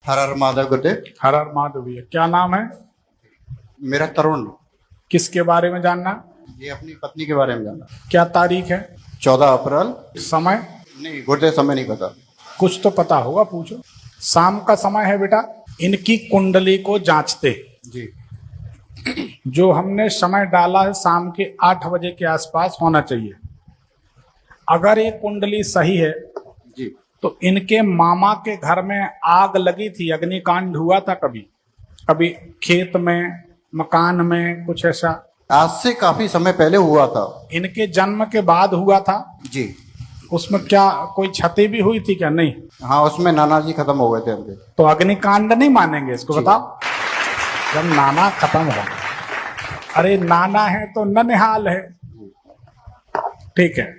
हर हर महादेव गुरुदेव। हर हर महादेव भैया। क्या नाम है? मेरा तरुण। किसके बारे में जानना? ये अपनी पत्नी के बारे में जानना। क्या तारीख है? 14 अप्रैल। समय? नहीं गुरुदेव, समय नहीं पता। कुछ तो पता होगा, पूछो। शाम का समय है बेटा। इनकी कुंडली को जांचते जी। जो हमने समय डाला है शाम के 8 बजे के आसपास होना चाहिए। अगर ये कुंडली सही है जी। तो इनके मामा के घर में आग लगी थी, अग्निकांड हुआ था कभी कभी, खेत में, मकान में, कुछ ऐसा। आज से काफी समय पहले हुआ था। इनके जन्म के बाद हुआ था जी। उसमें क्या कोई क्षति भी हुई थी क्या? नहीं। हाँ, उसमें नाना जी खत्म हो गए थे उनके। तो अग्निकांड नहीं मानेंगे इसको? बताओ। जब नाना खत्म हो, अरे नाना है तो ननिहाल है। ठीक है।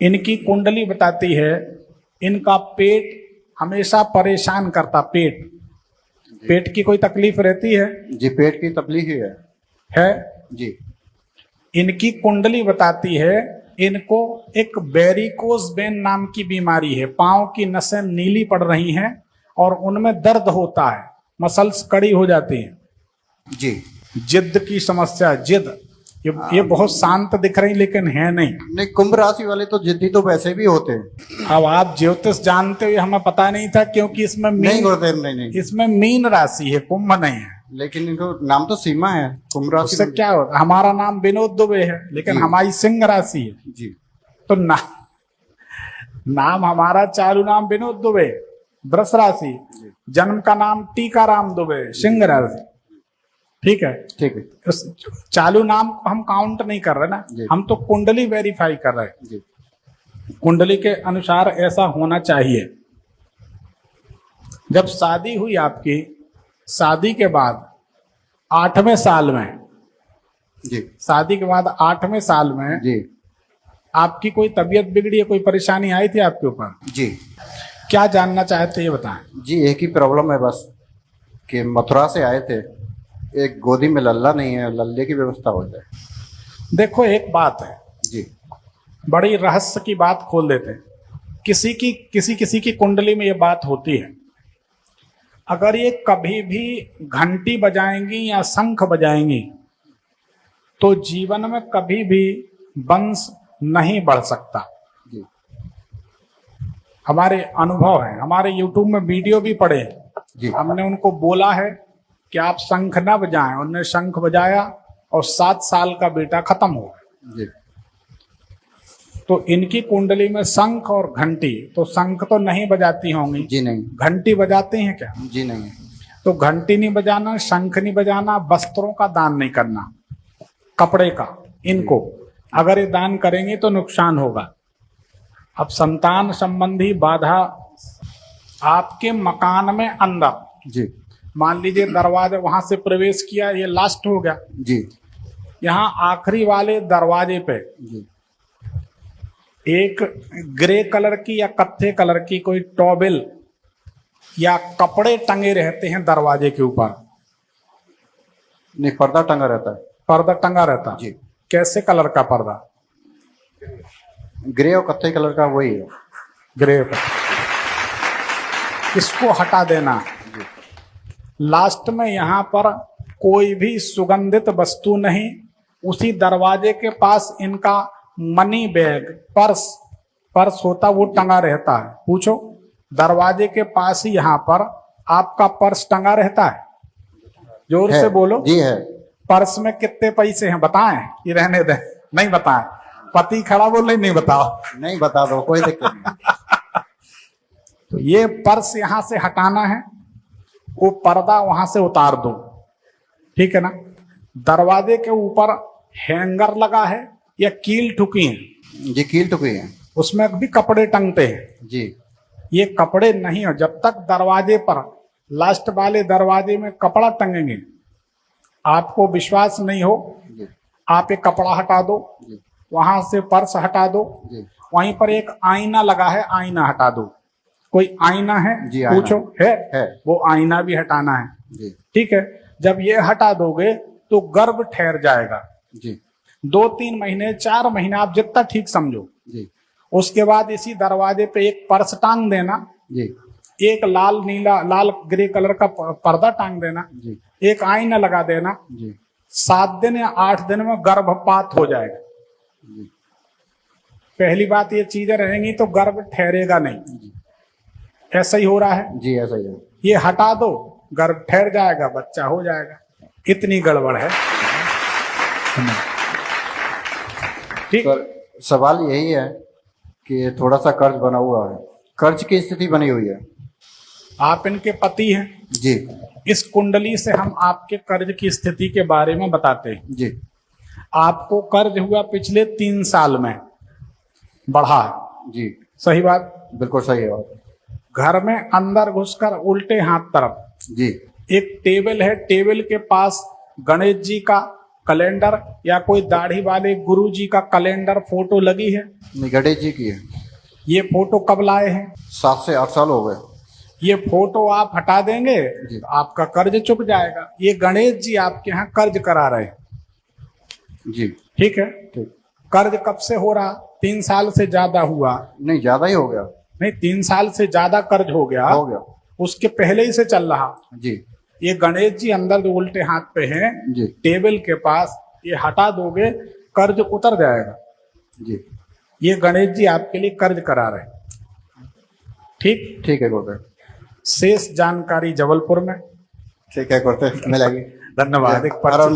इनकी कुंडली बताती है इनका पेट हमेशा परेशान करता। पेट की कोई तकलीफ रहती है? जी, पेट की तकलीफ ही है जी। इनकी कुंडली बताती है इनको एक वेरिकोज वेन नाम की बीमारी है। पांव की नसें नीली पड़ रही हैं और उनमें दर्द होता है, मसल्स कड़ी हो जाती हैं। जी। जिद्द की समस्या, जिद। ये बहुत शांत दिख रही लेकिन है नहीं। कुंभ राशि वाले तो जिद्दी तो वैसे भी होते हैं। अब आप ज्योतिष जानते हो, हमें पता नहीं था क्योंकि इसमें नहीं गुरुदेव, नहीं। इसमें मीन राशि है, कुंभ नहीं है। लेकिन इनको नाम तो सीमा है कुंभ राशि। उससे क्या होता? हमारा नाम विनोद दुबे है लेकिन हमारी सिंह राशि है। जी। तो नाम हमारा चालू नाम विनोद दुबे, वृष राशि। जन्म का नाम टीकाराम दुबे, सिंह राशि। ठीक है, ठीक है। उस चालू नाम को हम काउंट नहीं कर रहे ना, हम तो कुंडली वेरीफाई कर रहे हैं। कुंडली के अनुसार ऐसा होना चाहिए। जब शादी हुई आपकी, शादी के बाद 8वें साल में जी, शादी के बाद 8वें साल में जी, आपकी कोई तबीयत बिगड़ी है, कोई परेशानी आई थी आपके ऊपर? जी। क्या जानना चाहते हैं ये बताएं। जी, एक ही प्रॉब्लम है बस कि मथुरा से आए थे, एक गोदी में लल्ला नहीं है, लल्ले की व्यवस्था हो जाए। देखो एक बात है जी, बड़ी रहस्य की बात खोल देते हैं। किसी की कुंडली में ये बात होती है। अगर ये कभी भी घंटी बजाएंगी या शंख बजाएंगी तो जीवन में कभी भी वंश नहीं बढ़ सकता। जी। हमारे अनुभव है, हमारे YouTube में वीडियो भी पड़े। जी। हमने उनको बोला है कि आप शंख न बजाएं, उन्होंने शंख बजाया और 7 साल का बेटा खत्म हो गया। जी। तो इनकी कुंडली में शंख और घंटी, तो शंख तो नहीं बजाती होंगी? जी नहीं। घंटी बजाती हैं क्या? जी नहीं। तो घंटी नहीं बजाना, शंख नहीं बजाना, वस्त्रों का दान नहीं करना, कपड़े का। इनको अगर ये दान करेंगे तो नुकसान होगा। अब संतान संबंधी बाधा आपके मकान में अंदर, जी, मान लीजिए दरवाजे वहां से प्रवेश किया, ये लास्ट हो गया। जी, यहाँ आखिरी वाले दरवाजे पे जी, एक ग्रे कलर की या कत्थे कलर की कोई टॉवेल या कपड़े टंगे रहते हैं दरवाजे के ऊपर। नहीं, पर्दा टंगा रहता है। पर्दा टंगा रहता है? जी। कैसे कलर का पर्दा? ग्रे और कत्थे कलर का, वही है। ग्रे का। इसको हटा देना। लास्ट में यहाँ पर कोई भी सुगंधित वस्तु नहीं। उसी दरवाजे के पास इनका मनी बैग, पर्स होता, वो टंगा रहता है। पूछो, दरवाजे के पास ही यहाँ पर आपका पर्स टंगा रहता है? जोर से बोलो। जी है। पर्स में कितने पैसे हैं बताएं? ये रहने दें, नहीं बताएं। पति खड़ा बोले नहीं बताओ। नहीं, बता दो, कोई दिक्कत नहीं। तो ये पर्स यहां से हटाना है, वो पर्दा वहां से उतार दो। ठीक है ना? दरवाजे के ऊपर हैंगर लगा है या कील ठुकी है? जी, कील ठुकी है। उसमें भी कपड़े टंगते हैं। जी। ये कपड़े नहीं हो, जब तक दरवाजे पर, लास्ट वाले दरवाजे में कपड़ा टंगेंगे, आपको विश्वास नहीं हो, आप एक कपड़ा हटा दो, वहां से पर्स हटा दो, वहीं पर एक आईना लगा है, आईना हटा दो। कोई आईना है? जी, पूछो। है। वो आईना भी हटाना है। जी। ठीक है। जब ये हटा दोगे तो गर्भ ठहर जाएगा। जी। 2-3 महीने, 4 महीने, आप जितना ठीक समझो। जी। उसके बाद इसी दरवाजे पे एक पर्स टांग देना। जी। एक लाल नीला लाल ग्रे कलर का पर्दा टांग देना, जी एक आईना लगा देना, जी 7 दिन या 8 दिन में गर्भपात हो जाएगा। जी पहली बात ये चीजें रहेंगी तो गर्भ ठहरेगा नहीं। ऐसा ही हो रहा है, जी ऐसा ही है। ये हटा दो, गर्भ ठहर जाएगा, बच्चा हो जाएगा। इतनी गड़बड़ है। ठीक, सर सवाल यही है कि थोड़ा सा कर्ज बना हुआ है, कर्ज की स्थिति बनी हुई है। आप इनके पति हैं। जी इस कुंडली से हम आपके कर्ज की स्थिति के बारे में बताते हैं। जी आपको कर्ज हुआ पिछले 3 साल में, बढ़ा, जी सही बात। बिल्कुल सही है बात। घर में अंदर घुसकर उल्टे हाथ तरफ जी एक टेबल है, टेबल के पास गणेश जी का कैलेंडर या कोई दाढ़ी वाले गुरु जी का कैलेंडर फोटो लगी है। गणेश जी की है। ये फोटो कब लाए हैं? 7 से 8 साल हो गए। ये फोटो आप हटा देंगे जी। तो आपका कर्ज चुक जाएगा। ये गणेश जी आपके यहाँ कर्ज करा रहे हैं। जी ठीक है, ठीक। कर्ज कब से हो रहा? 3 साल से ज्यादा हुआ? नहीं ज्यादा ही हो गया। नहीं, 3 साल से ज्यादा कर्ज हो गया। उसके पहले ही से चल रहा। जी ये गणेश जी अंदर जो उल्टे हाथ पे हैं, जी टेबल के पास, ये हटा दोगे कर्ज उतर जाएगा। जी ये गणेश जी आपके लिए कर्ज करा रहे हैं। ठीक, ठीक है गुरुदेव। शेष जानकारी जबलपुर में। ठीक है गुरुदेव, मिलेगी। धन्यवाद। एक हर हर